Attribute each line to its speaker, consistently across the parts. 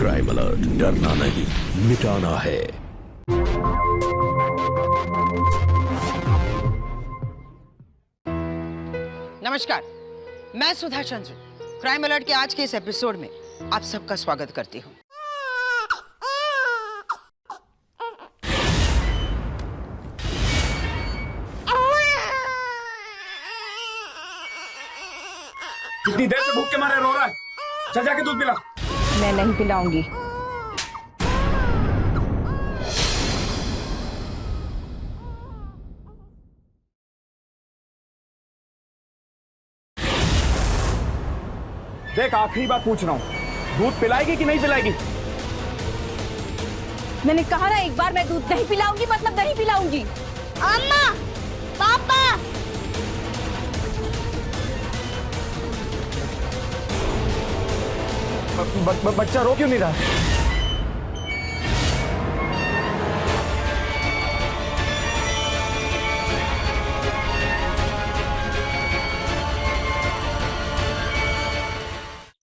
Speaker 1: Crime alert, डरना नहीं मिटाना है।
Speaker 2: नमस्कार, मैं सुधा चंद्र क्राइम अलर्ट के आज के इस एपिसोड में आप सबका स्वागत करती हूँ।
Speaker 3: कितनी देर से भूख के मारे रो रहा है? चल जाके दूध पिला।
Speaker 4: मैं नहीं पिलाऊंगी।
Speaker 3: देख, आखिरी बार पूछ रहा हूँ, दूध पिलाएगी कि नहीं पिलाएगी?
Speaker 4: मैंने कहा ना एक बार, मैं दूध नहीं पिलाऊंगी मतलब नहीं पिलाऊंगी।
Speaker 5: अम्मा, पापा,
Speaker 3: बच्चा रो क्यों नहीं रहा?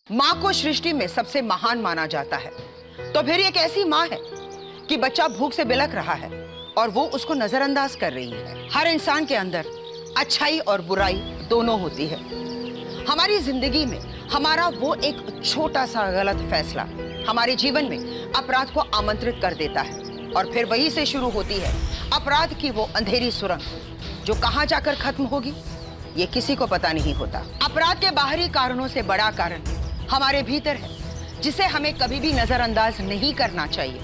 Speaker 2: माँ को सृष्टि में सबसे महान माना जाता है, तो फिर एक ऐसी माँ है कि बच्चा भूख से बिलख रहा है और वो उसको नजरअंदाज कर रही है। हर इंसान के अंदर अच्छाई और बुराई दोनों होती है। हमारी जिंदगी में हमारा वो एक छोटा सा गलत फैसला हमारे जीवन में अपराध को आमंत्रित कर देता है और फिर वहीं से शुरू होती है अपराध की वो अंधेरी सुरंग जो कहाँ जाकर खत्म होगी ये किसी को पता नहीं होता। अपराध के बाहरी कारणों से बड़ा कारण हमारे भीतर है, जिसे हमें कभी भी नजरअंदाज नहीं करना चाहिए,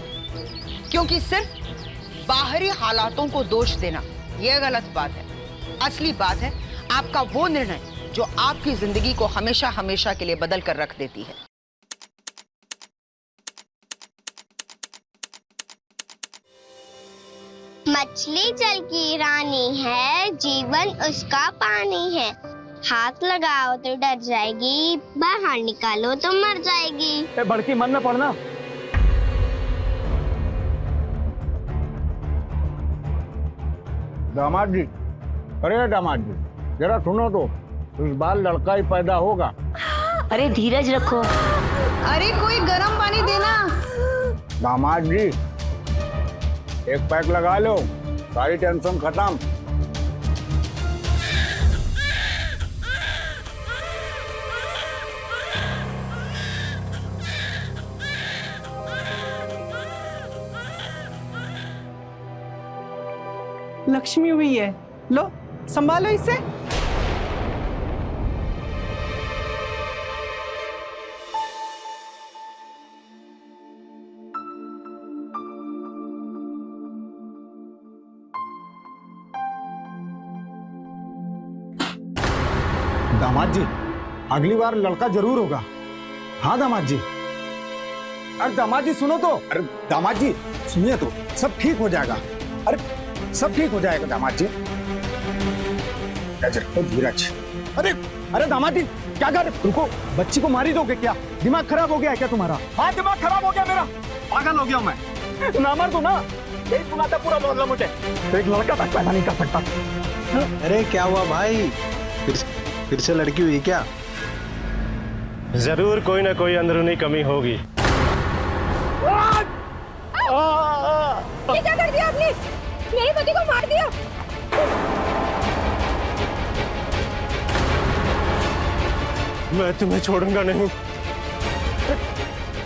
Speaker 2: क्योंकि सिर्फ बाहरी हालातों को दोष देना यह गलत बात है। असली बात है आपका वो निर्णय जो आपकी जिंदगी को हमेशा हमेशा के लिए बदल कर रख देती है।
Speaker 5: मछली जल की रानी है, जीवन उसका पानी है। हाथ लगाओ तो डर जाएगी, बाहर निकालो तो मर जाएगी।
Speaker 3: बड़की मन में पड़ना।
Speaker 6: दामाद जी, अरे दामाद जी, जरा सुनो तो, इस बार लड़का ही पैदा होगा।
Speaker 7: अरे धीरज रखो।
Speaker 4: अरे कोई गर्म पानी देना।
Speaker 6: दामाद जी, एक पैक लगा लो, सारी टेंशन खत्म।
Speaker 8: लक्ष्मी हुई है, लो संभालो इसे।
Speaker 6: दामाद जी, अगली बार लड़का जरूर होगा। हाँ दामाद जी।
Speaker 3: अरे दामाद जी सुनो तो।
Speaker 6: अरे दामाद जी सुनिए तो, सब ठीक हो जाएगा। अरे सब ठीक हो जाएगा दामाद जी। धीरज।
Speaker 3: अरे अरे दामाद जी क्या कर? रुको, बच्ची को मारी दोगे क्या? दिमाग खराब हो गया है क्या तुम्हारा? हाँ, दिमाग खराब हो गया मेरा, पागल हो गया मैं। ना मार दो ना, यही सुनाता पूरा मोहल्ला मुझे। एक लड़का तक पैदा नहीं कर सकता।
Speaker 9: अरे क्या हुआ भाई, फिर से लड़की हुई क्या?
Speaker 10: जरूर कोई ना कोई अंदरूनी कमी होगी।
Speaker 4: ये क्या कर दिया आपने? मेरे पति को मार दिया।
Speaker 10: मैं तुम्हें छोड़ूंगा नहीं।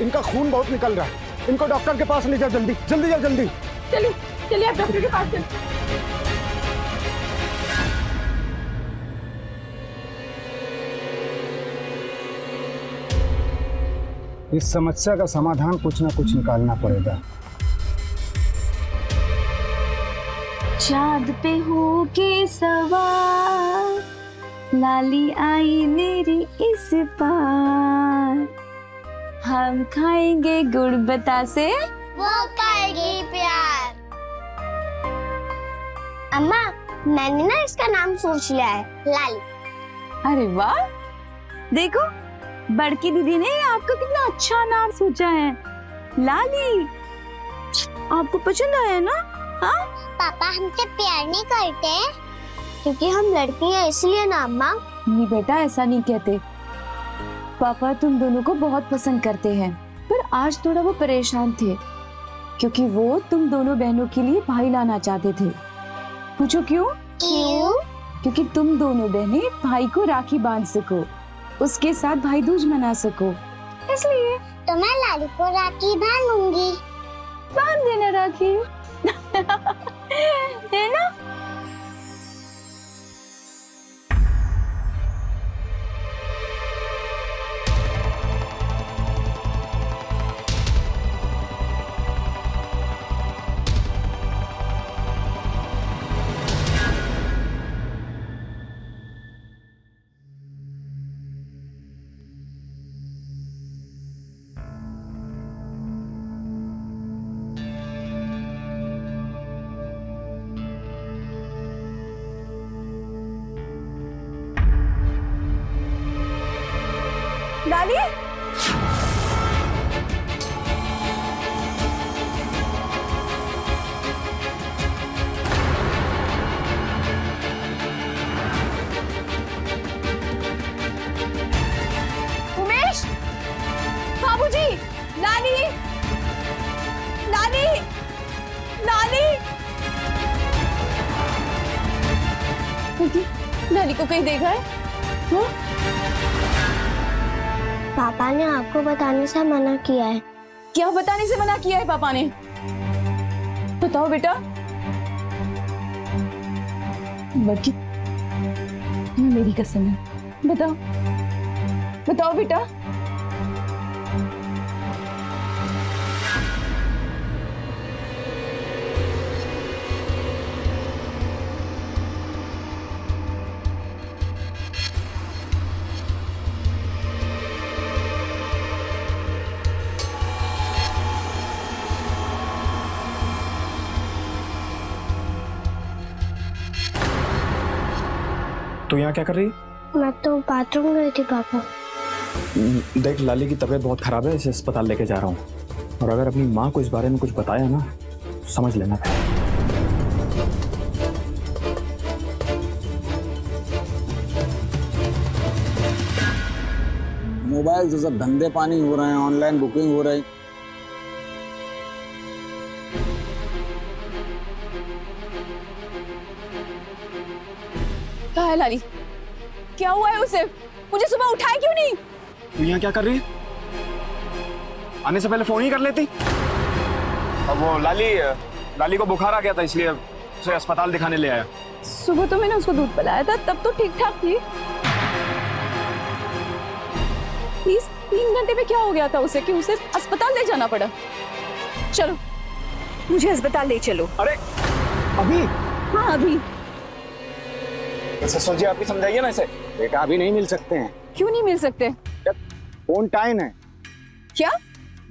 Speaker 3: इनका खून बहुत निकल रहा है, इनको डॉक्टर के पास ले जाओ, जल्दी जल्दी जाओ, जल्दी।
Speaker 4: चलिए चलिए आप डॉक्टर के पास चलिए।
Speaker 6: इस समस्या का समाधान कुछ ना कुछ निकालना पड़ेगा।
Speaker 7: चाँद पे हो के सवार, लाली आई मेरी इस पार, हम खाएंगे गुड़ बतासे,
Speaker 5: वो करेगी प्यार। अम्मा, मैंने ना इसका नाम सोच लिया है, लाली।
Speaker 7: अरे वाह, देखो बड़की दीदी ने आपका कितना अच्छा नाम सोचा है, लाली। आपको पसंद आया ना? हाँ
Speaker 5: पापा हमसे प्यार नहीं करते क्योंकि हम लड़की हैं इसलिए ना अम्मा।
Speaker 7: नहीं बेटा, ऐसा नहीं कहते। पापा तुम दोनों को बहुत पसंद करते हैं, पर आज थोड़ा वो परेशान थे क्योंकि वो तुम दोनों बहनों के लिए भाई लाना चाहते थे। पूछो क्यों?
Speaker 5: क्यों?
Speaker 7: क्योंकि तुम दोनों बहनें भाई को राखी बांध सको, उसके साथ भाई दूज मना सको, इसलिए।
Speaker 5: तो मैं लाली को राखी बांधूंगी।
Speaker 7: बांध देना राखी। है ना? लाली, उमेश, बाबूजी, लाली, लाली, लाली। लाली को कहीं देखा है? हाँ?
Speaker 5: पापा ने आपको बताने से मना किया है।
Speaker 7: क्या बताने से मना किया है पापा ने? बताओ बेटा। बड़की, मेरी कसम है, बताओ, बताओ बेटा।
Speaker 3: तू यहाँ क्या कर रही है?
Speaker 5: मैं तो बाथरूम गई थी पापा।
Speaker 3: देख, लाली की तबीयत बहुत खराब है, इसे अस्पताल लेके जा रहा हूँ। और अगर अपनी माँ को इस बारे में कुछ बताया ना, समझ लेना।
Speaker 6: मोबाइल से सब धंधे पानी हो रहे हैं, ऑनलाइन बुकिंग हो रही।
Speaker 7: कहाँ है लाली? क्या हुआ है उसे? मुझे सुबह उठाया क्यों नहीं?
Speaker 3: तू यहाँ क्या कर रही है? आने से पहले फोन ही कर लेती। अब वो लाली को बुखार आ गया था, इसलिए उसे अस्पताल दिखाने ले आया।
Speaker 7: सुबह तो मैंने उसको दूध पिलाया था, तब तो ठीक ठाक थी। इस 3 घंटे में क्या हो गया था उसे कि उसे अस्पताल ले जाना पड़ा? चलो, मुझे अस्पताल ले चलो।
Speaker 3: अरे अभी?
Speaker 7: हाँ अभी।
Speaker 3: ससुर जी, आप ही समझाइए ना इसे।
Speaker 6: बेटा अभी नहीं मिल सकते हैं।
Speaker 7: क्यों नहीं मिल सकते?
Speaker 6: क्वारंटाइन है।
Speaker 7: क्या?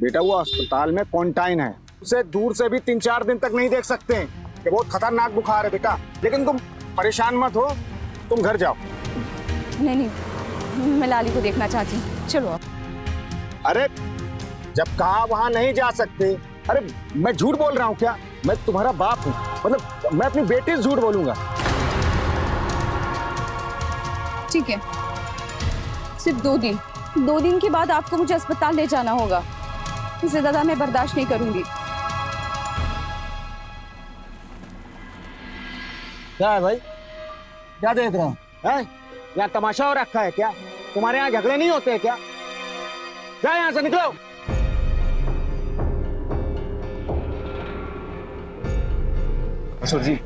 Speaker 6: बेटा वो अस्पताल में क्वारंटाइन है, उसे दूर से भी 3-4 दिन तक नहीं देख सकते हैं। ये बहुत खतरनाक बुखार है बेटा। लेकिन तुम परेशान मत हो, तुम घर जाओ।
Speaker 7: नहीं नहीं, मैं लाली को देखना चाहती हूँ, चलो आप।
Speaker 6: अरे जब कहा वहां नहीं जा सकते। अरे मैं झूठ बोल रहा हूँ क्या? मैं तुम्हारा बाप हूँ, मतलब मैं अपनी बेटी से झूठ बोलूंगा?
Speaker 7: ठीक है, सिर्फ 2 दिन। 2 दिन के बाद आपको मुझे अस्पताल ले जाना होगा। इससे ज्यादा मैं बर्दाश्त नहीं करूंगी।
Speaker 6: क्या है भाई, क्या देख रहे हो? यहाँ तमाशा हो रखा है क्या? तुम्हारे यहाँ झगड़े नहीं होते हैं क्या? जा यहाँ से, निकलो।
Speaker 3: ससुर जी,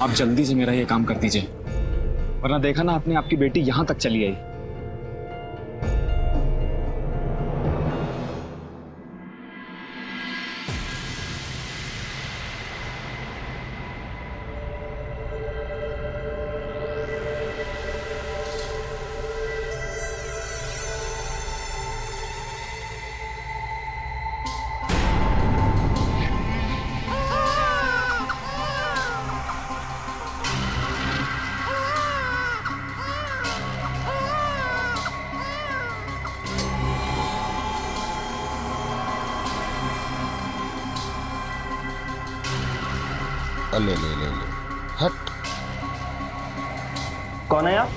Speaker 3: आप जल्दी से मेरा ये काम कर दीजिए, वरना देखा ना आपने, आपकी बेटी यहाँ तक चली आई।
Speaker 1: ले ले ले ले, हट।
Speaker 11: कौन है आप?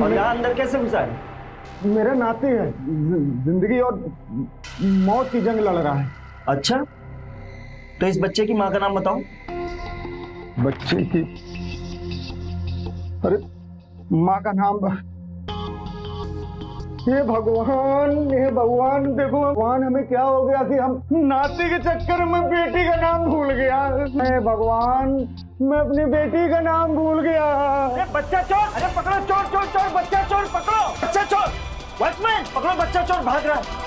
Speaker 11: और यहाँ अंदर कैसे घुसा है?
Speaker 6: मेरा नाती है, जिंदगी और मौत की जंग लड़ रहा है।
Speaker 3: अच्छा, तो इस बच्चे की माँ का नाम बताओ।
Speaker 6: बच्चे की, अरे माँ का नाम, हे भगवान, हे भगवान, देखो भगवान हमें क्या हो गया कि हम नाती के चक्कर में बेटी का नाम भूल गया। हे भगवान, मैं अपनी बेटी का नाम भूल गया। अरे बच्चा चोर, अरे पकड़ो, चोर चोर चोर, बच्चा चोर पकड़ो, बच्चा चोर, वॉचमैन पकड़ो, बच्चा चोर भाग रहा है।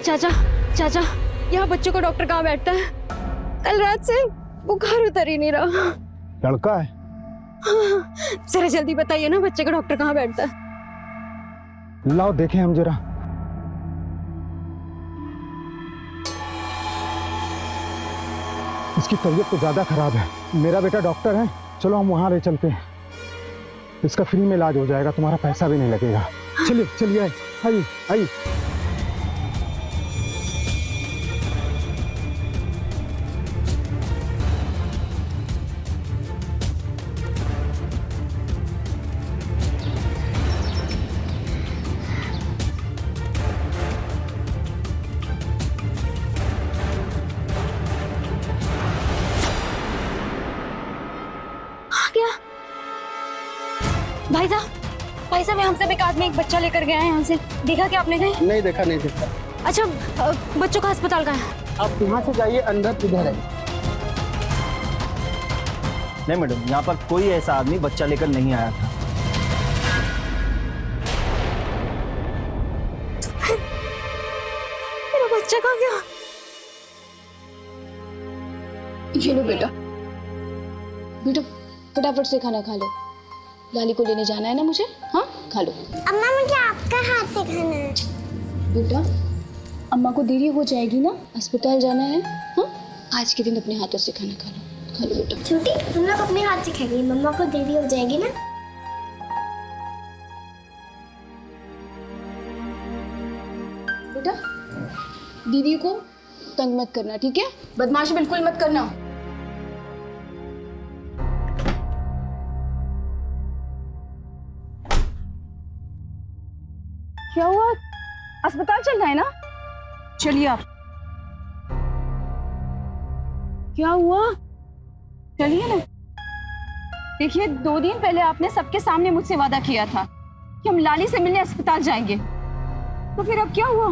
Speaker 4: चाचा, चाचा, यहाँ बच्चों का डॉक्टर कहाँ बैठता है? कल रात से बुखार उतर ही नहीं रहा।
Speaker 6: लड़का है?
Speaker 4: जरा जल्दी बताइए ना, बच्चे का डॉक्टर कहाँ बैठता है?
Speaker 6: लाओ देखें हम जरा। इसकी तबीयत तो ज्यादा खराब है। मेरा बेटा डॉक्टर है, चलो हम वहां ले चलते हैं। इसका फ्री में इलाज हो जाएगा, तुम्हारा पैसा भी नहीं लगेगा। चलिए चलिए, आइए आइए।
Speaker 4: भाई साहब यहाँ से एक आदमी एक बच्चा लेकर गया है यहाँ से, देखा क्या आपने?
Speaker 3: नहीं देखा, नहीं देखा।
Speaker 4: अच्छा, बच्चों का अस्पताल कहाँ है?
Speaker 3: आप यहाँ से जाइए, अंदर इधर है। नहीं मैडम, यहाँ पर कोई ऐसा आदमी बच्चा लेकर नहीं आया था।
Speaker 4: मेरा बच्चा कहाँ गया?
Speaker 11: ये लो बेटा, बेटा फटाफट से खाना खा लो। लाली को लेने जाना है ना मुझे। हाँ खा लो।
Speaker 5: अम्मा मुझे आपका हाथ से खाना है।
Speaker 11: बेटा अम्मा को देरी हो जाएगी ना, अस्पताल जाना है। हाँ आज के दिन अपने हाथों से खाना खा लो बेटा।
Speaker 5: छोटी, हम लोग अपने हाथ से खाएंगे, मम्मा को देरी हो जाएगी ना।
Speaker 11: बेटा दीदी को तंग मत करना, ठीक है? बदमाशी बिल्कुल मत करना।
Speaker 7: क्या हुआ? अस्पताल चल रहा है ना? चलिए आप। क्या हुआ? चलिए ना। देखिए 2 दिन पहले आपने सबके सामने मुझसे वादा किया था कि हम लाली से मिलने अस्पताल जाएंगे, तो फिर अब क्या हुआ?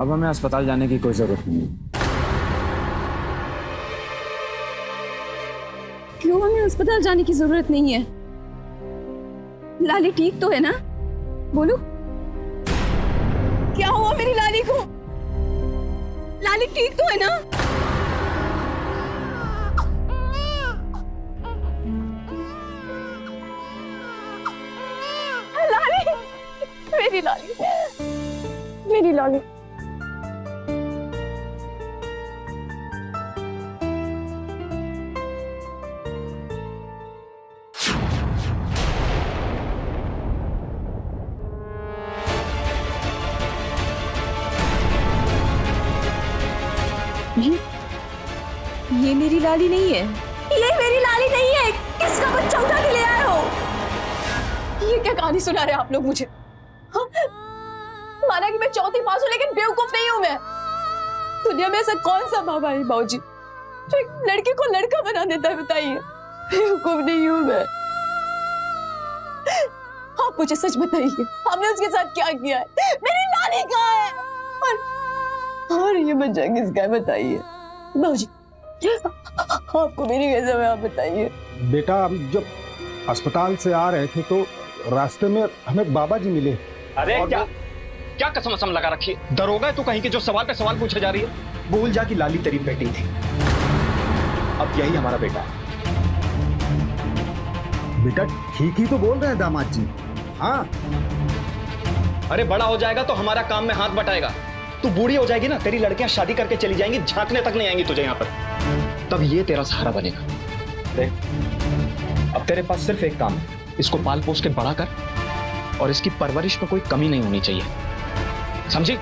Speaker 3: अब हमें अस्पताल जाने की कोई जरूरत नहीं।
Speaker 7: क्यों हमें अस्पताल जाने की जरूरत नहीं है? लाली ठीक तो है ना? बोलो, क्या हुआ मेरी लाली को? लाली ठीक तो है ना? लाली, मेरी लाली, मेरी लाली। ये मेरी लाली नहीं है। ये मेरी लाली नहीं है। किसका बच्चा उठा के ले आए हो? ये क्या कहानी सुना रहे आप लोग मुझे? हाँ? माना कि मैं 4th पास हूं, लेकिन बेवकूफ नहीं हूं मैं। दुनिया में ऐसा कौन सा बाबा है बाबूजी जो एक लड़के को लड़का बना देता है? बताइए, बेवकूफ नहीं हूं मैं। आप मुझे सच बताइए, आपने उसके साथ क्या किया है? मेरी लाली कहाँ है? और ये बच्चा किसका है? बताइए बाबूजी, आपको मेरी कसम है, आप बताइए।
Speaker 6: बेटा हम जब अस्पताल से आ रहे थे तो रास्ते में हमें बाबा जी मिले।
Speaker 3: अरे क्या कसम असम लगा रखी है? दरोगा है तू कहीं के, जो सवाल पे सवाल पूछे जा रही है। भूल जा कि लाली तेरी बेटी थी, अब यही हमारा बेटा है।
Speaker 6: बेटा ठीक ही तो बोल रहे हैं दामाद जी। हाँ
Speaker 3: अरे बड़ा हो जाएगा तो हमारा काम में हाथ बटाएगा। तू बूढ़ी हो जाएगी ना, तेरी लड़कियां शादी करके चली जाएंगी, झांकने तक नहीं आएंगी तुझे यहाँ पर, तब ये तेरा सहारा बनेगा। देख अब तेरे पास सिर्फ एक काम है, इसको पाल पोस के बड़ा कर और इसकी परवरिश में कोई कमी नहीं होनी चाहिए, समझी?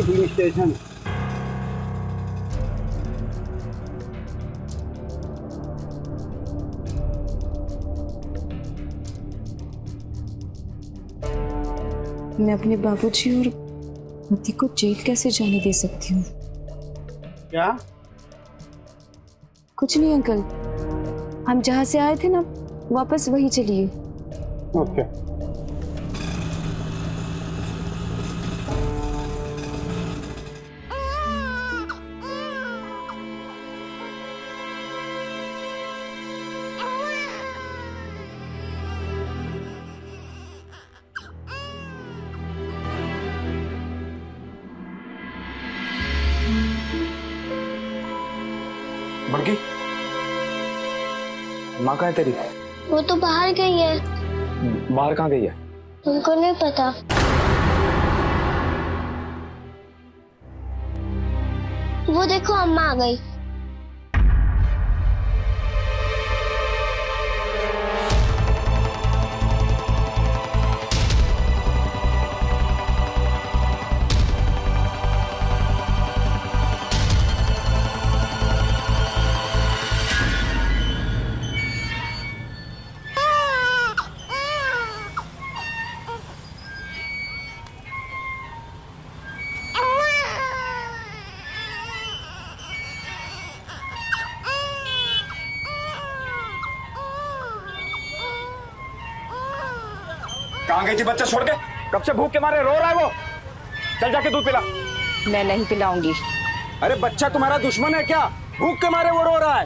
Speaker 6: Police station.
Speaker 11: मैं अपने बाबूजी और पति को जेल कैसे जाने दे सकती हूँ?
Speaker 6: क्या?
Speaker 11: कुछ नहीं अंकल, हम जहाँ से आए थे ना वापस वही चलिए।
Speaker 6: ओके।
Speaker 3: बड़की, माँ कहाँ है तेरी?
Speaker 5: वो तो बाहर गई है।
Speaker 3: बाहर कहाँ गई है?
Speaker 5: तुमको नहीं पता? वो देखो अम्मा आ गई।
Speaker 3: कहाँ गई थी बच्चा छोड़ के? कब से भूख के मारे रो रहा है वो? चल जाके दूध पिला।
Speaker 2: मैं नहीं पिलाऊंगी।
Speaker 3: अरे बच्चा तुम्हारा दुश्मन है क्या? भूख के मारे वो रो रहा है।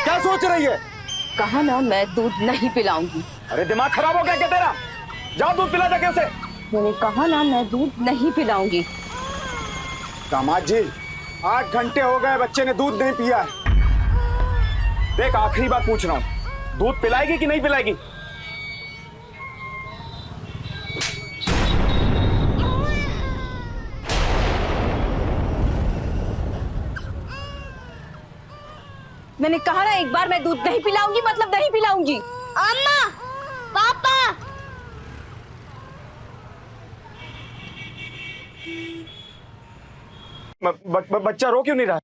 Speaker 3: क्या सोच रही है?
Speaker 2: कहा ना मैं दूध नहीं पिलाऊंगी।
Speaker 3: अरे दिमाग खराब हो गया क्या तेरा? जाओ दूध पिला जाके उसे।
Speaker 2: मैंने कहा ना मैं दूध नहीं पिलाऊंगी।
Speaker 3: दामाद जी, 8 घंटे हो गए बच्चे ने दूध नहीं पिया है। देख आखिरी बार पूछ रहा हूँ, दूध पिलाएगी कि नहीं पिलाएगी?
Speaker 2: मैंने कहा ना एक बार मैं दूध नहीं पिलाऊंगी मतलब नहीं पिलाऊंगी।
Speaker 5: अम्मा, पापा।
Speaker 3: बच्चा रो क्यों नहीं रहा?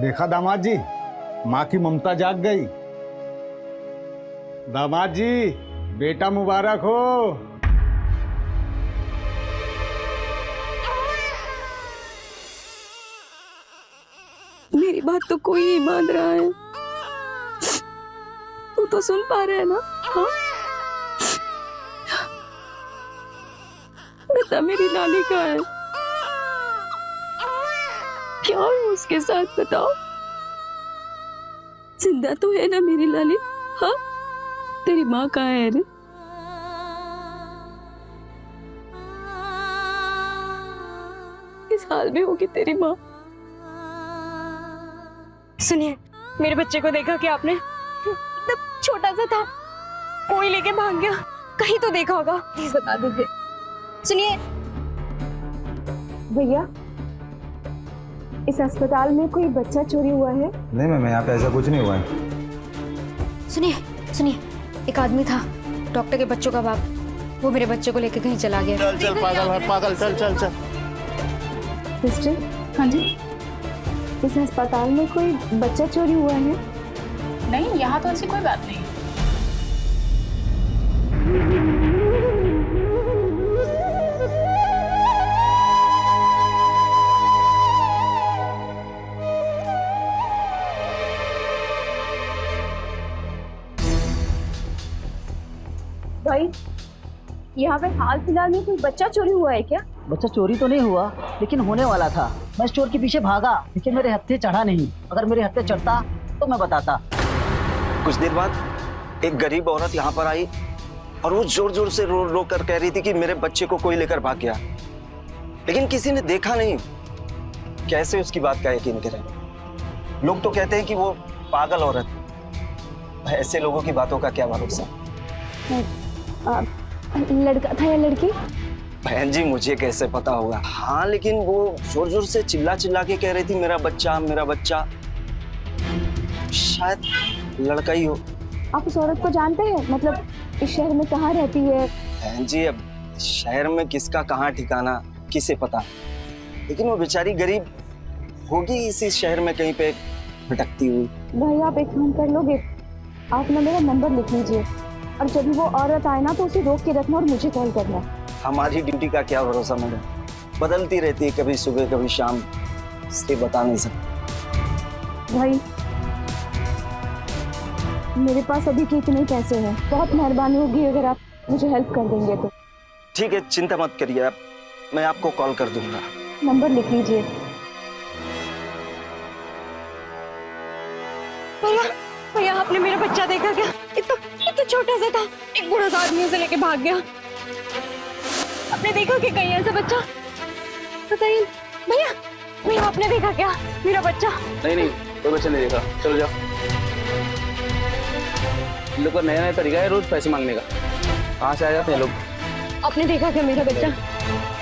Speaker 6: देखा दामाद जी, माँ की ममता जाग गई। दामाद जी, बेटा मुबारक हो।
Speaker 11: मेरी बात तो कोई नहीं मान रहा है। तू तो सुन पा रहा है ना? हाँ? बता मेरी लाली कहाँ है? क्या है उसके साथ बताओ? जिंदा तो है ना मेरी लाली? हाँ? तेरी माँ कहाँ है रे? किस हाल में होगी तेरी माँ?
Speaker 4: सुनिए, मेरे बच्चे को देखा क्या आपने? तब छोटा सा था, कोई लेके भाग गया। कहीं तो देखा होगा, प्लीज बता दीजिए। सुनिए
Speaker 11: भैया, इस अस्पताल में कोई बच्चा चोरी हुआ है?
Speaker 9: नहीं मैम, यहाँ पे ऐसा कुछ नहीं हुआ है।
Speaker 4: सुनिए, एक आदमी था, डॉक्टर के बच्चों का बाप, वो मेरे बच्चे को लेके कहीं चला गया।
Speaker 1: चल पागल है, पागल, चल।
Speaker 11: सिस्टर, हाँ जी, इस अस्पताल में कोई बच्चा चोरी हुआ है? नहीं, यहाँ तो ऐसी कोई बात नहीं।
Speaker 7: भाई, यहाँ पे हाल फिलहाल में कोई बच्चा चोरी हुआ है क्या?
Speaker 12: बच्चा चोरी तो नहीं हुआ, लेकिन होने वाला था। मैं स्टोर के पीछे भागा, लेकिन मेरे हत्थे चढ़ा नहीं। अगर मेरे हत्थे चढ़ता तो मैं बताता।
Speaker 13: कुछ देर बाद एक गरीब औरत यहाँ पर आई और वो जोर जोर से रो रो कर कह रही थी कि मेरे बच्चे को कोई लेकर भाग गया, लेकिन किसी ने देखा नहीं। कैसे उसकी बात का यकीन करें? लोग तो कहते हैं कि वो पागल औरत। ऐसे लोगों की बातों का क्या भरोसा?
Speaker 7: लड़का था या लड़की?
Speaker 13: बहन जी, मुझे कैसे पता होगा? हाँ, लेकिन वो जोर जोर से चिल्ला चिल्ला के कह रही थी मेरा बच्चा, मेरा बच्चा। शायद लड़का ही हो।
Speaker 7: आप उस औरत को जानते हैं? मतलब इस शहर में कहाँ रहती है?
Speaker 13: बहन जी, अब शहर में किसका कहाँ ठिकाना किसे पता, लेकिन वो बेचारी गरीब होगी इसी शहर में कहीं पे भटकती हुई।
Speaker 7: भाई, आप एक काम कर लोगे? आप ना मेरा नंबर लिख लीजिए, और जब भी वो औरत आए ना तो उसे रोक के रखना और मुझे कॉल करना।
Speaker 13: हमारी ड्यूटी का क्या भरोसा मैडम, बदलती रहती है, कभी सुबह कभी शाम, इसलिए बता नहीं सकते।
Speaker 7: भाई, मेरे पास अभी के इतने पैसे हैं, बहुत मेहरबानी होगी अगर आप मुझे हेल्प कर देंगे तो।
Speaker 13: ठीक है, चिंता मत करिए आप, मैं आपको कॉल कर दूंगा।
Speaker 7: नंबर लिख लीजिए।
Speaker 4: भैया, आपने मेरा बच्चा देखा क्या? इतना छोटा सा था, एक बूढ़ा सा आदमी उसे लेके भाग गया। आपने देखा कि कहीं ऐसा बच्चा? बताइए भैया, भैया आपने देखा क्या मेरा बच्चा?
Speaker 3: नहीं, कोई बच्चा नहीं देखा। चलो जाओ। इन लोग का नया नया तरीका है रोज पैसे मांगने का। कहाँ से आ जाते हैं लोग?
Speaker 4: आपने देखा क्या मेरा बच्चा?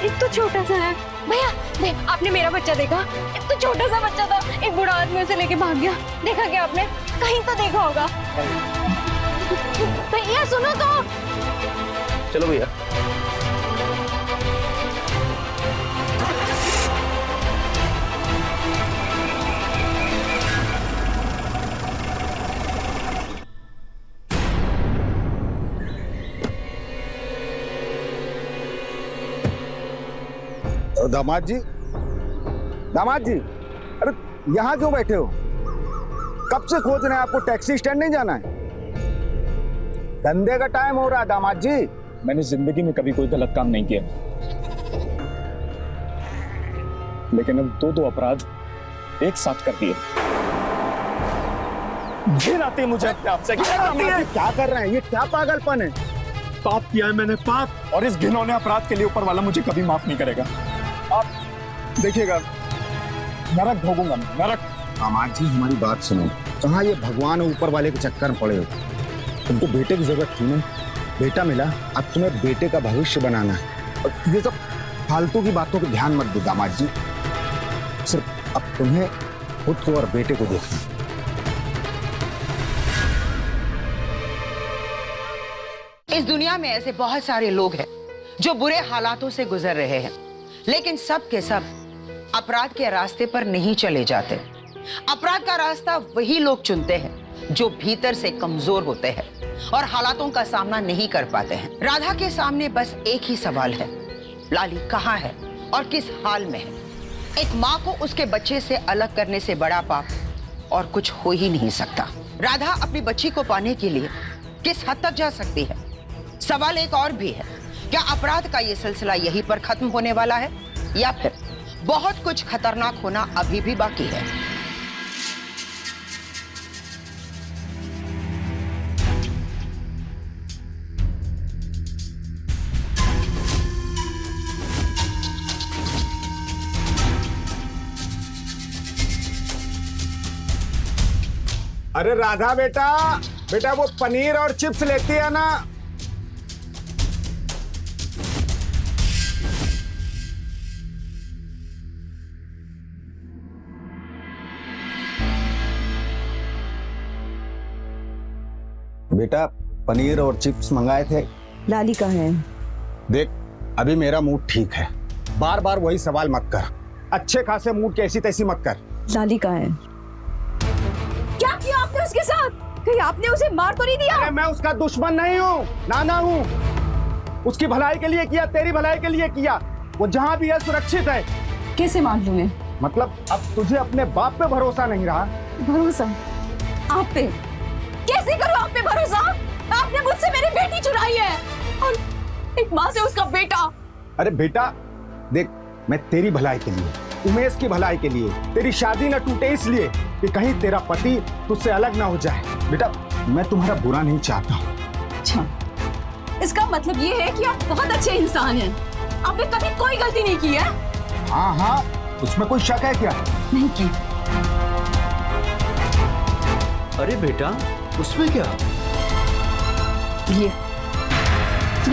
Speaker 4: इतना छोटा सा है। भैया, आपने मेरा बच्चा देखा? इतना छोटा सा बच्चा था, एक बूढ़ा आदमी उसे लेके भाग गया। देखा क्या आपने? कहीं तो देखा होगा। भैया सुनो तो।
Speaker 3: चलो भैया।
Speaker 6: दामाद जी, दामाद जी, अरे यहाँ क्यों बैठे हो? कब से खोज रहे हैं आपको? टैक्सी स्टैंड नहीं जाना है? धंधे का टाइम हो रहा है दामाद जी।
Speaker 3: मैंने जिंदगी में कभी कोई गलत काम नहीं किया, लेकिन अब दो अपराध एक साथ कर दिए। घिन आती है मुझे आपसे।
Speaker 6: क्या कर रहे हैं? ये क्या पागलपन है?
Speaker 3: पाप किया है मैंने, पाप, और इस घिनौने अपराध के लिए ऊपर वाला मुझे कभी माफ नहीं करेगा। आप देखिएगा, नरक भोगूंगा मैं, नरक।
Speaker 6: दामाद जी, हमारी बात सुनो। कहाँ ये भगवान और ऊपर वाले के चक्कर में पड़े हो? तुमको बेटे की जरूरत थी ना, बेटा मिला। अब तुम्हें बेटे का भविष्य बनाना है, और ये सब फालतू की बातों पे ध्यान मत दो दामाद जी। सिर्फ अब तुम्हें खुद को और बेटे को देखना।
Speaker 2: इस दुनिया में ऐसे बहुत सारे लोग हैं जो बुरे हालातों से गुजर रहे हैं, लेकिन सब के सब अपराध के रास्ते पर नहीं चले जाते। अपराध का रास्ता वही लोग चुनते हैं जो भीतर से कमजोर होते हैं और हालातों का सामना नहीं कर पाते हैं। राधा के सामने बस एक ही सवाल है, लाली कहाँ है और किस हाल में है? एक माँ को उसके बच्चे से अलग करने से बड़ा पाप और कुछ हो ही नहीं सकता। राधा अपनी बच्ची को पाने के लिए किस हद तक जा सकती है? सवाल एक और भी है, क्या अपराध का ये सिलसिला यहीं पर खत्म होने वाला है या फिर बहुत कुछ खतरनाक होना अभी भी बाकी है?
Speaker 6: अरे राधा बेटा, बेटा वो पनीर और चिप्स लेती है ना? बेटा पनीर और चिप्स मंगाए थे।
Speaker 12: लाली कहाँ है?
Speaker 6: देख, अभी मेरा मूड ठीक है, बार बार वही सवाल मत कर। अच्छे खासे मूड की ऐसी तैसी मत कर।
Speaker 12: लाली कहाँ है?
Speaker 7: क्या किया आपने उसके साथ? कहीं आपने उसे मार तो नहीं दिया?
Speaker 3: अरे मैं उसका दुश्मन नहीं हूँ, नाना हूँ। उसकी भलाई के लिए किया, तेरी भलाई के लिए किया। वो जहाँ भी है सुरक्षित है।
Speaker 7: कैसे मान लूं मैं?
Speaker 3: मतलब अब तुझे अपने बाप पे भरोसा नहीं रहा?
Speaker 7: भरोसा आप पे? कैसे करूं आप पे भरोसा? आपने मुझसे मेरी बेटी चुराई है और एक माँ से उसका बेटा।
Speaker 3: अरे बेटा देख, मैं तेरी भलाई के लिए, उमेश की भलाई के लिए, तेरी शादी न टूटे इसलिए कि कहीं तेरा पति तुझसे अलग ना हो जाए। बेटा मैं तुम्हारा बुरा नहीं चाहता हूँ।
Speaker 7: अच्छा, इसका मतलब ये है कि आप बहुत अच्छे इंसान हैं। आपने कभी कोई गलती नहीं की है?
Speaker 3: हाँ हाँ, उसमें कोई शक है क्या?
Speaker 7: नहीं की।
Speaker 9: अरे बेटा उसमें क्या?
Speaker 7: ये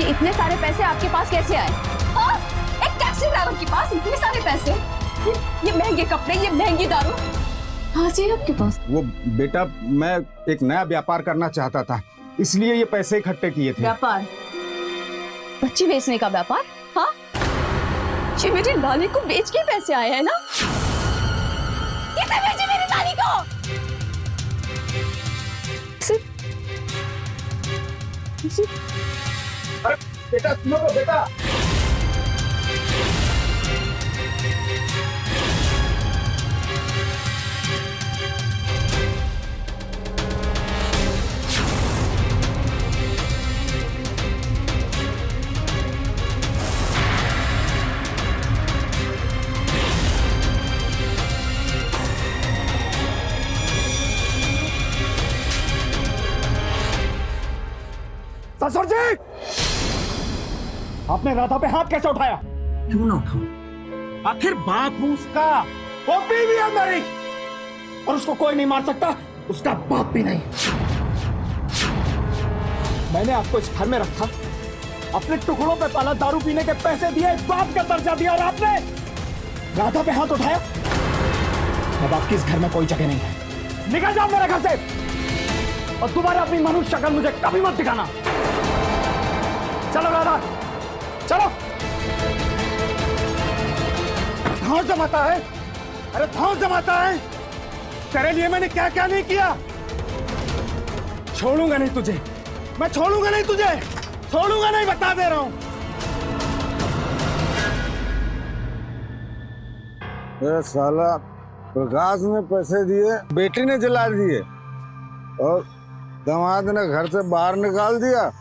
Speaker 7: इतने सारे पैसे आपके पास कैसे आए? हाँ? एक टैक्सी ड्राइवर के पास इतने सारे पैसे, ये महंगे कपड़े, ये महंगी दारू कहाँ से है आपके पास?
Speaker 3: वो बेटा मैं एक नया व्यापार करना चाहता था, इसलिए ये पैसे इकट्ठे किए थे।
Speaker 7: व्यापार? बच्ची बेचने का व्यापार? हाँ, ये मेरी लाली को बेच के पैसे आए हैं ना? किसने बेची मेरी लाली को?
Speaker 3: अरे बेटा सुनो तो बेटा। ससुर जी, आपने राधा पे हाथ कैसे उठाया?
Speaker 12: क्यों ना उठाऊं?
Speaker 3: आखिर बाप हूं उसका, वो बीवी है मेरी, और उसको कोई नहीं मार सकता, उसका बाप भी नहीं। मैंने आपको इस घर में रखा, अपने टुकड़ों पे पाला, दारू पीने के पैसे दिए, बाप का दर्जा दिया, और आपने राधा पे हाथ उठाया। अब आपकी इस घर में कोई जगह नहीं है। निकल जाओ मेरे घर से, और दोबारा अपनी मनुष्य शक्ल मुझे कभी मत दिखाना। चलो राधा, चलो। धौंस जमाता है, अरे धौंस जमाता है। तेरे लिए मैंने क्या क्या नहीं किया। छोड़ूंगा नहीं तुझे, मैं छोड़ूंगा नहीं तुझे, छोड़ूंगा नहीं, बता दे रहा हूं।
Speaker 6: ये साला प्रकाश ने पैसे दिए, बेटी ने जला दिए, और दामाद ने घर से बाहर निकाल दिया।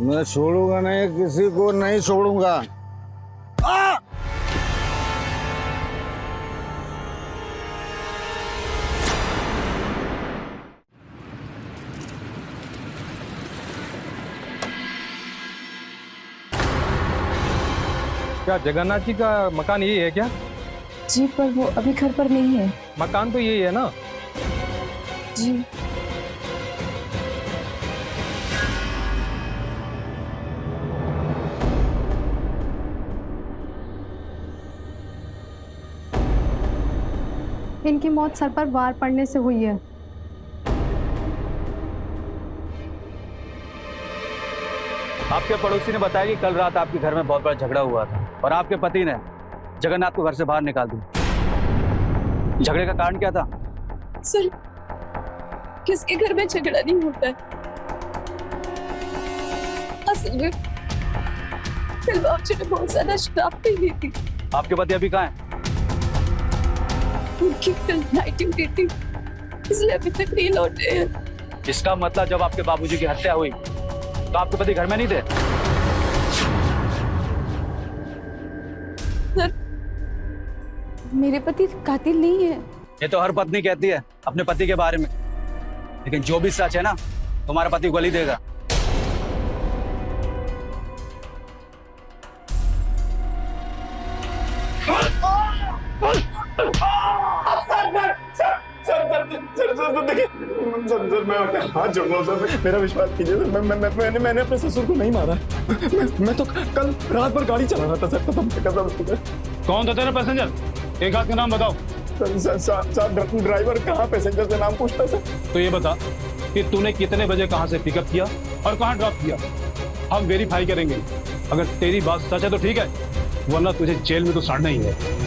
Speaker 6: मैं छोड़ूंगा नहीं, किसी को नहीं छोड़ूंगा।
Speaker 10: क्या जगन्नाथ जी का मकान यही है क्या?
Speaker 11: जी पर वो अभी घर पर नहीं है।
Speaker 10: मकान तो यही है ना?
Speaker 11: जी
Speaker 4: इनकी मौत सर पर वार पड़ने से हुई है।
Speaker 14: आपके पड़ोसी ने बताया कि कल रात आपके घर में बहुत बड़ा झगड़ा हुआ था और आपके पति ने जगन्नाथ को घर से बाहर निकाल दिया। झगड़े का कारण क्या था?
Speaker 7: सर, किसके घर में झगड़ा नहीं होता है। असल में ने बहुत ज्यादा शराब पी ली थी।
Speaker 14: आपके पति अभी कहाँ है?
Speaker 7: उनकी कल नाइट ड्यूटी थी, इसलिए अभी तक नहीं लौटे हैं।
Speaker 14: इसका मतलब जब आपके बाबूजी की हत्या हुई तो आपके पति घर में नहीं थे?
Speaker 7: सर, मेरे पति कातिल नहीं है।
Speaker 14: ये तो हर पत्नी कहती है अपने पति के बारे में, लेकिन जो भी सच है ना, तुम्हारा पति गली देगा।
Speaker 3: सर मैं हाथ जोड़ रहा हूं सर, मेरा विश्वास कीजिए सर। मैंने अपने ससुर को नहीं मारा। मैं तो कल रात भर गाड़ी चला रहा था सर। कसम।
Speaker 10: कौन था तेरा पैसेंजर? एक हाथ का नाम बताओ।
Speaker 3: सर ड्राइवर कहाँ पैसेंजर से नाम पूछता सर?
Speaker 10: तो ये बता कि तूने कितने बजे कहाँ से पिकअप किया और कहाँ ड्रॉप किया। हम वेरीफाई करेंगे, अगर तेरी बात सच है तो ठीक है, वरना तुझे जेल में तो सड़ना ही है।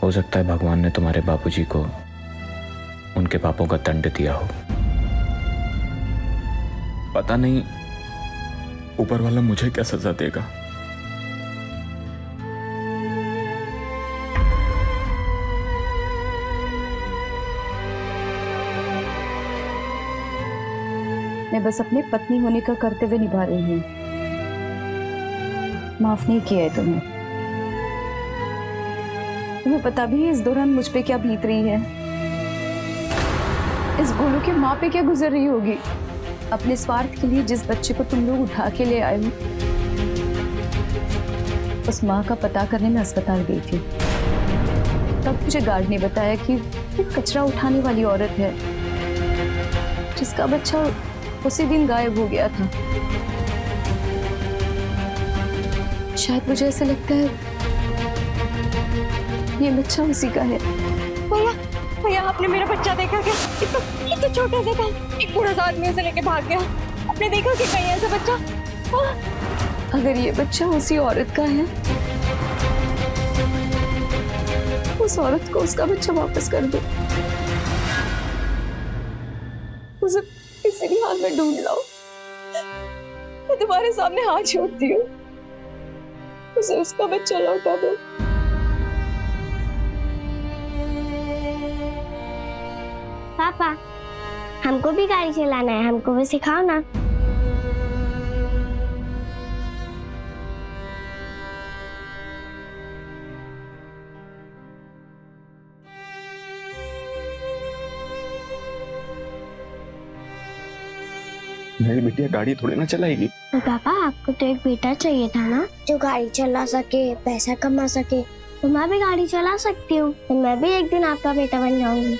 Speaker 15: हो सकता है भगवान ने तुम्हारे बाबूजी को उनके पापों का दंड दिया हो। पता नहीं ऊपर वाला मुझे क्या सजा देगा।
Speaker 11: मैं बस अपनी पत्नी होने का कर्तव्य निभा रही हूँ। माफ नहीं किया है तुम्हें। तुम्हें पता भी है इस दौरान मुझ पे क्या बीत रही है, इस गोलू की माँ पे क्या गुजर रही होगी। अपने स्वार्थ के लिए जिस बच्चे को तुम लोग उठा के ले आए हो, उस माँ का पता करने में अस्पताल गई थी। तब मुझे गार्ड ने बताया कि एक कचरा उठाने वाली औरत है जिसका बच्चा उसी दिन गायब हो गया था। शायद मुझे ऐसा लगता है ये बच्चा उसी का है।
Speaker 4: भैया भैया, आपने मेरा बच्चा देखा क्या? इतना छोटा सा था, एक बूढ़ा सा आदमी उसे लेके भाग गया। आपने देखा कि कहीं ऐसा बच्चा?
Speaker 11: अगर ये बच्चा उसी औरत का है, उस औरत को उसका बच्चा वापस कर दो। उसे किसी भी हाल में ढूंढ लाओ। मैं तुम्हारे सामने हाथ जोड़ती हूँ, उसे उसका बच्चा लौटा दो।
Speaker 5: पापा, हमको भी गाड़ी चलाना है, हमको भी सिखाओ ना।
Speaker 15: मेरी बिटिया गाड़ी थोड़ी ना चलाएगी।
Speaker 5: तो पापा, आपको तो एक बेटा चाहिए था ना, जो गाड़ी चला सके, पैसा कमा सके। तो मैं भी गाड़ी चला सकती हूँ, तो मैं भी एक दिन आपका बेटा बन जाऊंगी।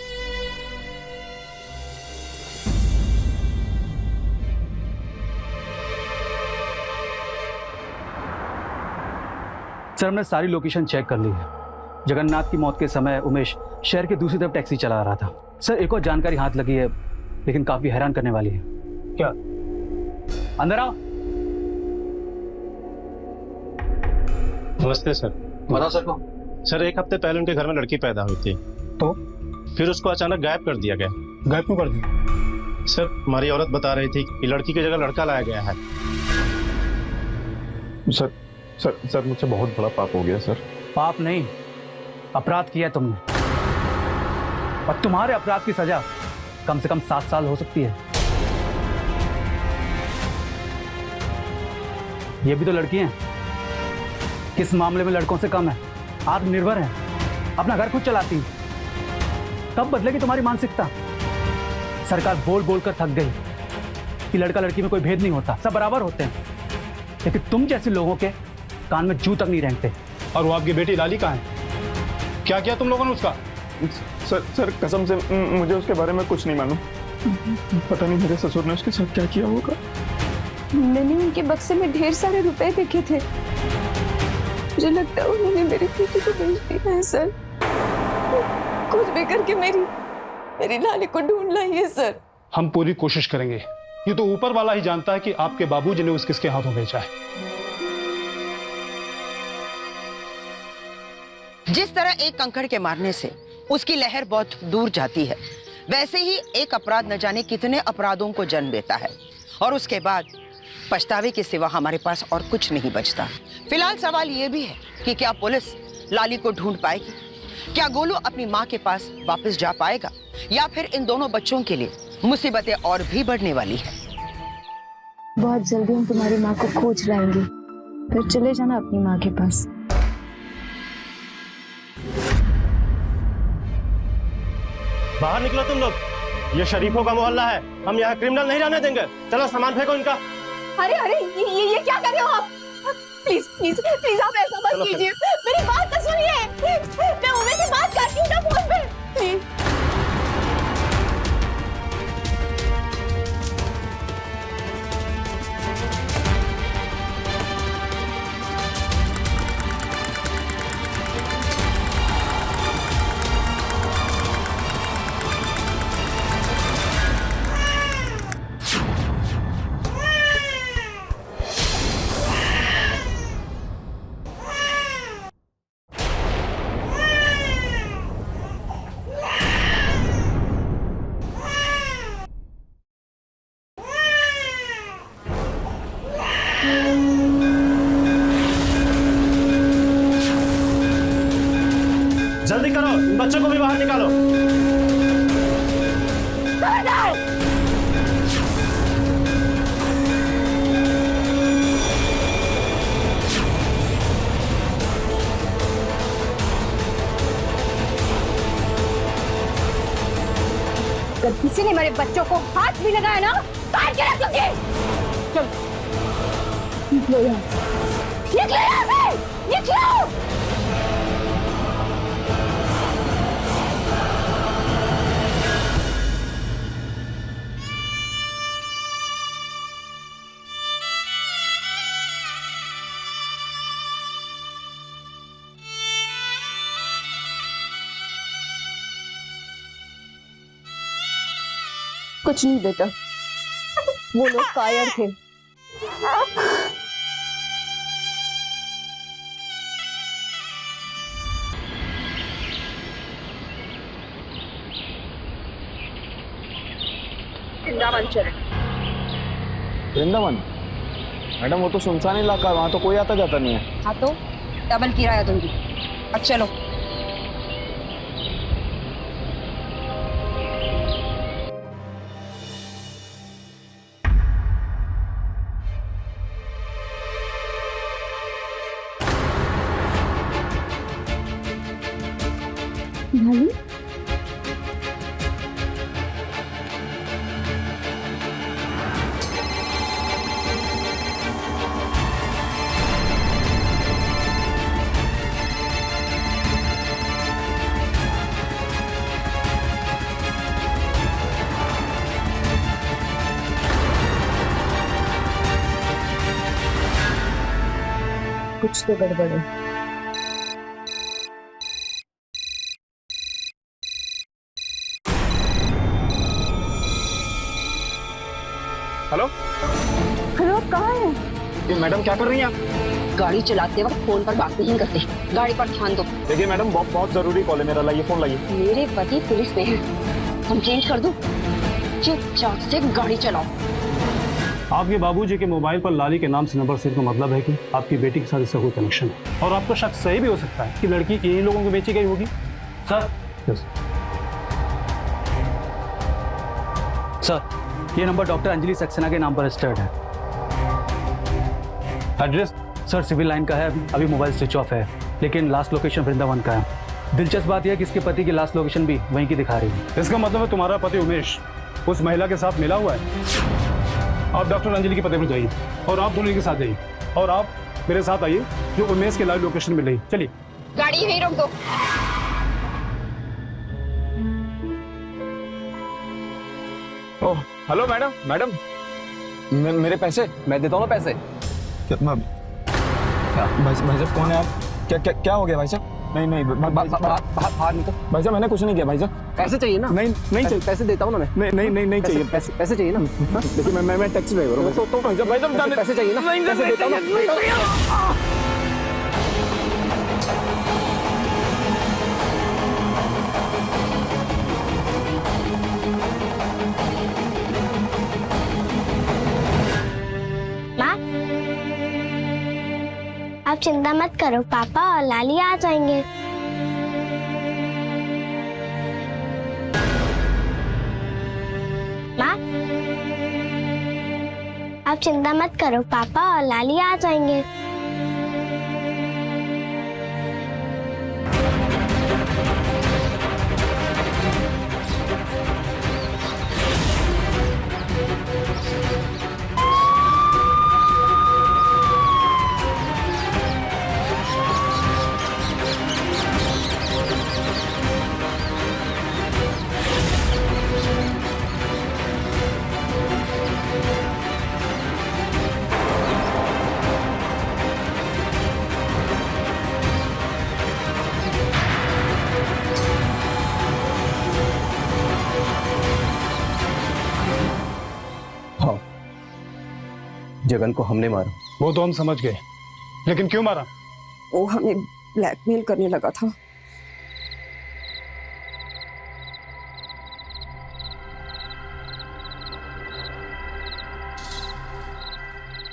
Speaker 14: सर, हमने सारी लोकेशन चेक कर ली है। जगन्नाथ की मौत के समय उमेश शहर के दूसरी तरफ टैक्सी चला रहा था। सर, एक और जानकारी हाथ लगी है, लेकिन काफी हैरान करने वाली है।
Speaker 10: क्या?
Speaker 14: अंदर आओ।
Speaker 10: नमस्ते सर।
Speaker 14: बताओ सर को।
Speaker 10: सर, एक हफ्ते पहले उनके घर में लड़की पैदा हुई थी, तो फिर उसको अचानक गायब कर दिया गया।
Speaker 3: गायब क्यों कर दिया?
Speaker 10: सर, हमारी औरत बता रही थी कि लड़की की जगह लड़का लाया गया है।
Speaker 15: सर सर सर मुझसे बहुत बड़ा पाप हो गया सर।
Speaker 14: पाप नहीं, अपराध किया तुमने, और तुम्हारे अपराध की सजा कम से कम 7 साल हो सकती है। ये भी तो लड़की हैं, किस मामले में लड़कों से कम है, आत्मनिर्भर है, अपना घर खुद चलाती है। तब बदलेगी तुम्हारी मानसिकता। सरकार बोल बोल कर थक गई कि लड़का लड़की में कोई भेद नहीं होता, सब बराबर होते हैं, लेकिन तुम जैसे लोगों के कान में जू तक नहीं रेंगते।
Speaker 10: और वो आपकी बेटी लाली कहाँ है? क्या किया तुम लोगों ने उसका?
Speaker 15: सर कसम से मुझे उसके बारे में कुछ नहीं मालूम। पता नहीं मेरे ससुर ने उसके साथ क्या किया होगा।
Speaker 11: मैंने उनके बक्से में ढेर सारे रुपए देखे थे, मुझे लगता है उन्होंने मेरी बेटी को बेच दिया है सर। कुछ भी करके मेरी लाली को ढूंढ लाइए सर।
Speaker 10: हम पूरी कोशिश करेंगे। ये तो ऊपर वाला ही जानता है कि आपके बाबूजी ने उस किसके हाथों भेजा है।
Speaker 2: जिस तरह एक कंकड़ के मारने से उसकी लहर बहुत दूर जाती है, वैसे ही एक अपराध न जाने कितने अपराधों को जन्म देता है, और उसके बाद पछतावे के सिवा हमारे पास और कुछ नहीं बचता। फिलहाल सवाल ये भी है कि क्या पुलिस लाली को ढूंढ पाएगी? क्या गोलू अपनी माँ के पास वापस जा पाएगा, या फिर इन दोनों बच्चों के लिए मुसीबतें और भी बढ़ने वाली है?
Speaker 11: बहुत जल्दी हम तुम्हारी माँ को खोज लाएंगे, फिर चले जाना अपनी माँ के पास।
Speaker 10: बाहर निकलो तुम लोग, ये शरीफों का मोहल्ला है, हम यहाँ क्रिमिनल नहीं रहने देंगे। चलो सामान फेंको इनका।
Speaker 4: अरे अरे, ये क्या कर रहे हो आप? प्लीज प्लीज प्लीज, आप ऐसा मत कीजिए, मेरी बात तो सुनिए। मैं उमेश से बात करती हूँ ना फोन पे, प्लीज। अगर किसी ने मेरे बच्चों को हाथ भी लगाया ना, काट के रख दूंगी। चल, निकलो यहाँ से, निकलो यहाँ से, निकलो।
Speaker 11: कुछ नहीं बेटा, वो लोग कायर थे।
Speaker 4: वृंदावन चले।
Speaker 15: वृंदावन? मैडम वो तो सुनसान इलाका है, वहाँ तो कोई आता जाता नहीं है।
Speaker 4: हाँ तो डबल किराया दूंगी। अब चलो।
Speaker 11: भाई कुछ तो गड़बड़ है।
Speaker 15: हेलो
Speaker 11: हेलो, आप कहाँ हैं?
Speaker 15: ये मैडम क्या कर रही हैं आप?
Speaker 4: गाड़ी चलाते वक्त फोन पर बात नहीं करते, गाड़ी पर ध्यान दो।
Speaker 15: देखिए मैडम, बहुत जरूरी कॉल है मेरा, लाइए फोन लाइए।
Speaker 4: मेरे पति पुलिस में है, कंप्लेंट कर दूं? चुपचाप से गाड़ी चलाओ।
Speaker 10: आपके बाबूजी के मोबाइल पर लाली के नाम से नंबर सेव का मतलब है कि आपकी बेटी के साथ इसका कोई कनेक्शन है, और आपको शक सही भी हो सकता है कि लड़की इन्हीं लोगों को बेची गई होगी।
Speaker 14: सर, सर ये नंबर डॉक्टर अंजलि सक्सेना के नाम पर रजिस्टर्ड है। एड्रेस सर सिविल लाइन का है, अभी मोबाइल स्विच ऑफ है, लेकिन लास्ट लोकेशन वृंदावन का है। दिलचस्प बात यह है कि इसके पति की लास्ट लोकेशन भी वहीं की दिखा रही है।
Speaker 10: इसका मतलब है तुम्हारा पति उमेश उस महिला के साथ मिला हुआ है। आप डॉक्टर अंजलि के पते पर जाइए और आप दोनों के साथ जाइए, और आप मेरे साथ आइए जो उमेश के लाइव लोकेशन मिल रही। चलिए,
Speaker 4: गाड़ी यहीं रोक दो।
Speaker 15: ओह हेलो मैडम, मैडम मेरे पैसे मैं देता हूँ ना पैसे। कितना? भाई साहब कौन है आप? क्या हो गया भाई साहब? नहीं बाहर निकल भाई साहब, मैंने कुछ नहीं किया भाई साहब।
Speaker 12: पैसे चाहिए ना?
Speaker 15: नहीं चाहिए।
Speaker 12: पैसे देता हूँ ना मैं।
Speaker 15: नहीं चाहिए
Speaker 12: पैसे चाहिए ना?
Speaker 15: देखिए मैं टैक्सी ड्राइवर हूँ। तो भाई साहब
Speaker 12: पैसे चाहिए ना? पैसे देता हूँ ना।
Speaker 5: माँ, आप चिंता मत करो, पापा और लाली आ जाएंगे। माँ, आप चिंता मत करो, पापा और लाली आ जाएंगे।
Speaker 16: जगन को हमने मारा।
Speaker 10: वो तो हम समझ गए, लेकिन क्यों मारा?
Speaker 11: वो हमें ब्लैकमेल करने लगा था।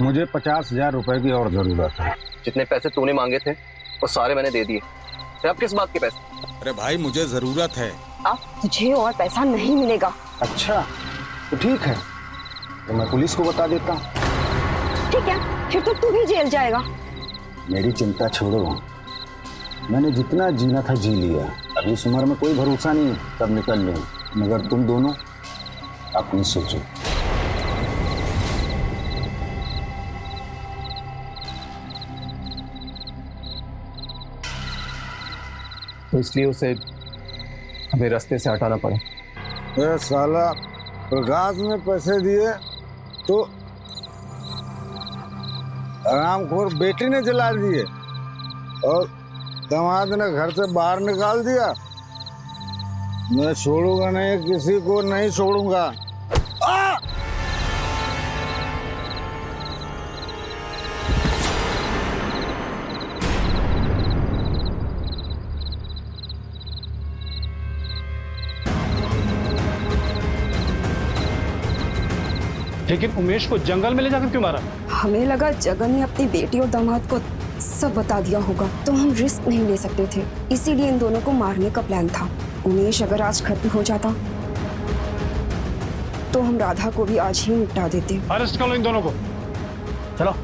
Speaker 17: मुझे 50,000 रुपए की और जरूरत है।
Speaker 16: जितने पैसे तूने मांगे थे वो सारे मैंने दे दिए। अब किस बात के पैसे?
Speaker 17: अरे भाई मुझे जरूरत है।
Speaker 11: अब तुझे और पैसा नहीं मिलेगा।
Speaker 17: अच्छा तो ठीक है, तो मैं पुलिस को बता देता हूँ।
Speaker 11: ठीक है, फिर तो तू भी जेल जाएगा।
Speaker 17: मेरी चिंता छोड़ो, मैंने जितना जीना था जी लिया। अभी इस उम्र में कोई भरोसा नहीं कब निकल लूं, मगर तुम दोनों आप नहीं सोचो।
Speaker 16: तो इसलिए उसे हमें रास्ते से हटाना पड़ा।
Speaker 6: ये साला प्रकाश ने पैसे दिए तो आरामखोर बेटी ने जला दिए और दामाद ने घर से बाहर निकाल दिया। मैं छोड़ूंगा नहीं, किसी को नहीं छोड़ूंगा।
Speaker 10: लेकिन उमेश को जंगल में ले जाकर क्यों मारा?
Speaker 11: हमें लगा जगन ने अपनी बेटी और दामाद को सब बता दिया होगा, तो हम रिस्क नहीं ले सकते थे, इसीलिए इन दोनों को मारने का प्लान था। उमेश अगर आज खत्म हो जाता तो हम राधा को भी आज ही निपटा देते।
Speaker 10: अरेस्ट करो इन दोनों को।
Speaker 14: चलो।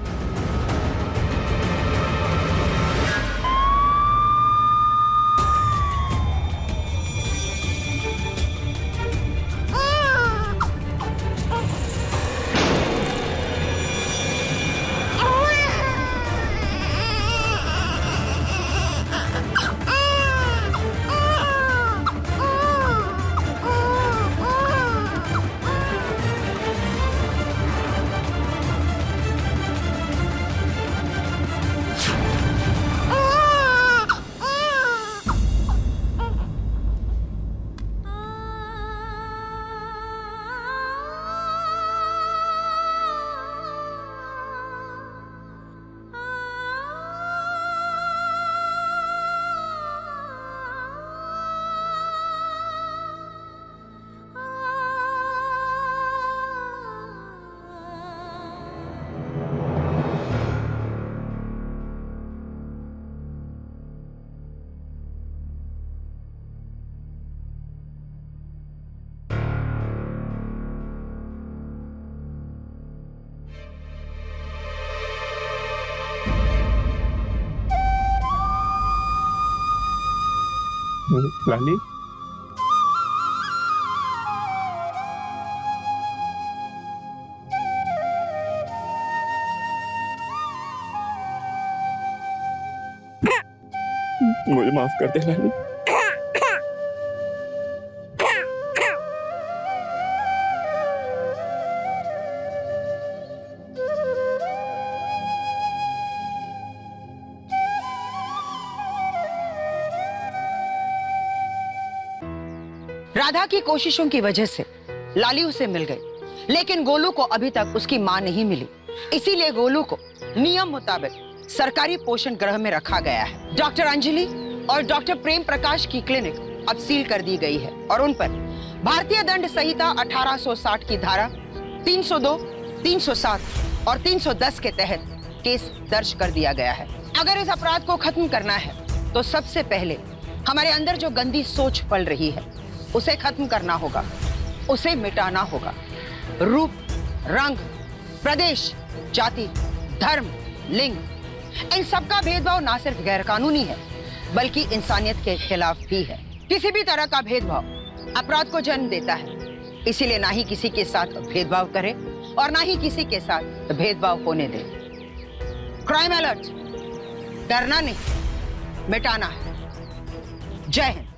Speaker 10: लाली,
Speaker 15: मुझे माफ कर दे लाली।
Speaker 2: राधा की कोशिशों की वजह से लाली उसे मिल गई, लेकिन गोलू को अभी तक उसकी मां नहीं मिली। इसीलिए गोलू को नियम मुताबिक सरकारी पोषण गृह में रखा गया है। डॉक्टर अंजलि और डॉक्टर प्रेम प्रकाश की क्लिनिक अब सील कर दी गई है और उन पर भारतीय दंड संहिता 1860 की धारा 302, 307 और 310 के तहत केस दर्ज कर दिया गया है। अगर इस अपराध को खत्म करना है तो सबसे पहले हमारे अंदर जो गंदी सोच पल रही है उसे खत्म करना होगा, उसे मिटाना होगा। रूप, रंग, प्रदेश, जाति, धर्म, लिंग, इन सबका भेदभाव ना सिर्फ गैर कानूनी है बल्कि इंसानियत के खिलाफ भी है। किसी भी तरह का भेदभाव अपराध को जन्म देता है, इसीलिए ना ही किसी के साथ भेदभाव करें और ना ही किसी के साथ भेदभाव होने दें। क्राइम अलर्ट, डरना नहीं, मिटाना है। जय हिंद।